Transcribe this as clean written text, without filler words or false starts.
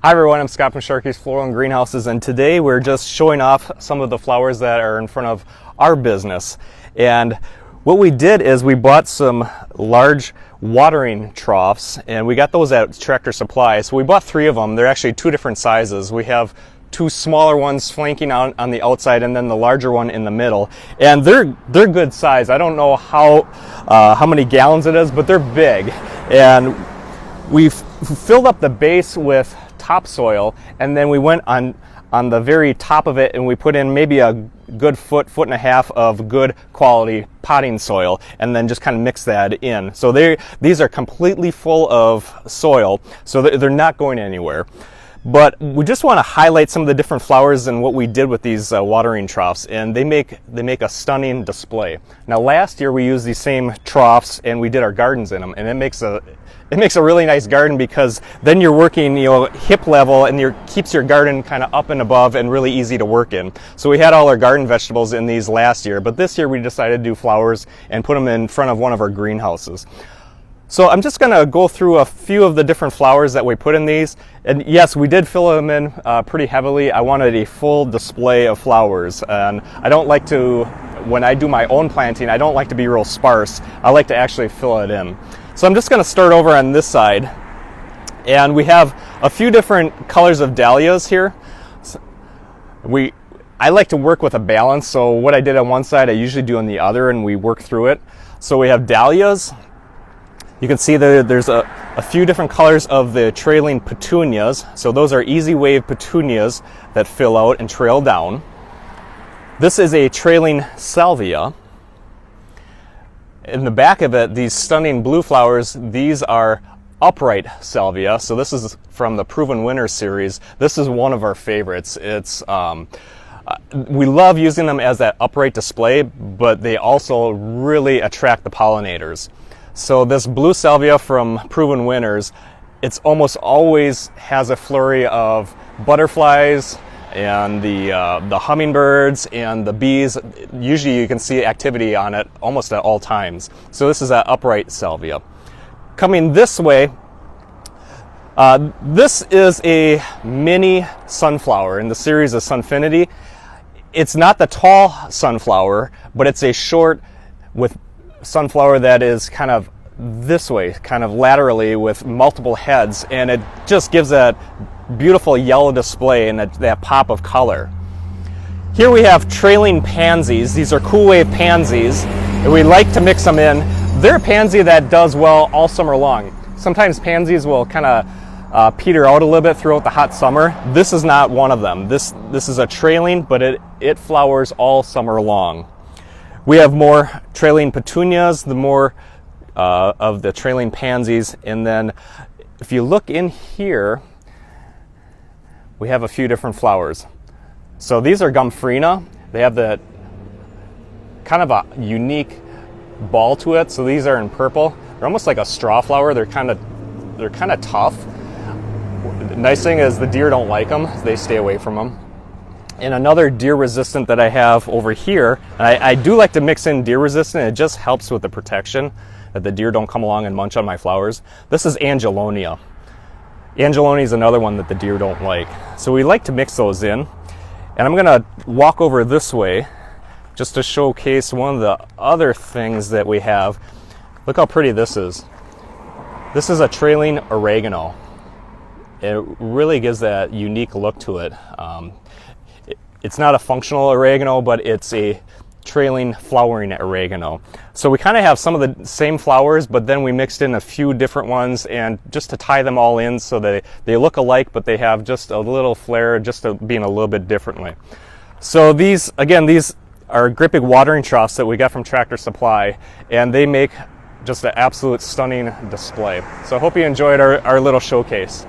Hi everyone, I'm Scott from Sharkey's Floral and Greenhouses, and today we're just showing off some of the flowers that are in front of our business. And what we did is we bought some large watering troughs, and we got those at Tractor Supply. So we bought 3 of them. They're actually 2 different sizes. We have 2 smaller ones flanking out on the outside, and then the larger one in the middle. And they're good size. I don't know how many gallons it is, but they're big. And we've filled up the base with topsoil, and then we went on the very top of it and we put in maybe a good foot and a half of good quality potting soil, and then just kind of mix that in. So these are completely full of soil, so they're not going anywhere. But we just want to highlight some of the different flowers and what we did with these watering troughs, and they make a stunning display. Now last year we used these same troughs and we did our gardens in them, and it makes a really nice garden, because then you're working, hip level, and keeps your garden kind of up and above and really easy to work in. So we had all our garden vegetables in these last year, but this year we decided to do flowers and put them in front of one of our greenhouses. So I'm just going to go through a few of the different flowers that we put in these. And yes, we did fill them in pretty heavily. I wanted a full display of flowers, and I don't like to, when I do my own planting, I don't like to be real sparse. I like to actually fill it in. So I'm just going to start over on this side, and we have a few different colors of dahlias here. I like to work with a balance, so what I did on one side I usually do on the other, and we work through it. So we have dahlias. You can see there's a few different colors of the trailing petunias. So those are easy wave petunias that fill out and trail down. This is a trailing salvia. In the back of it, these stunning blue flowers, these are upright salvia. So this is from the Proven Winner series. This is one of our favorites. We love using them as that upright display, but they also really attract the pollinators. So this blue salvia from Proven Winners, it's almost always has a flurry of butterflies and the hummingbirds and the bees. Usually you can see activity on it almost at all times. So this is an upright salvia. Coming this way, this is a mini sunflower in the series of Sunfinity. It's not the tall sunflower, but it's a short with sunflower that is kind of this way, kind of laterally with multiple heads, and it just gives that beautiful yellow display and that pop of color. Here we have trailing pansies. These are cool wave pansies, and we like to mix them in. They're a pansy that does well all summer long. Sometimes pansies will kind of peter out a little bit throughout the hot summer. This is not one of them. This is a trailing, but it flowers all summer long. We have more trailing petunias, the more of the trailing pansies, and then if you look in here, we have a few different flowers. So these are Gomphrena. They have the kind of a unique ball to it. So these are in purple. They're almost like a straw flower. They're kind of tough. The nice thing is the deer don't like them. They stay away from them. And another deer resistant that I have over here, and I do like to mix in deer resistant. It just helps with the protection that the deer don't come along and munch on my flowers. This is Angelonia. Angelonia is another one that the deer don't like. So we like to mix those in. And I'm going to walk over this way just to showcase one of the other things that we have. Look how pretty this is. This is a trailing oregano. It really gives that unique look to it. It's not a functional oregano, but it's a trailing flowering oregano. So we kind of have some of the same flowers, but then we mixed in a few different ones, and just to tie them all in so that they look alike, but they have just a little flair, just being a little bit differently. So these are great big watering troughs that we got from Tractor Supply, and they make just an absolute stunning display. So I hope you enjoyed our little showcase.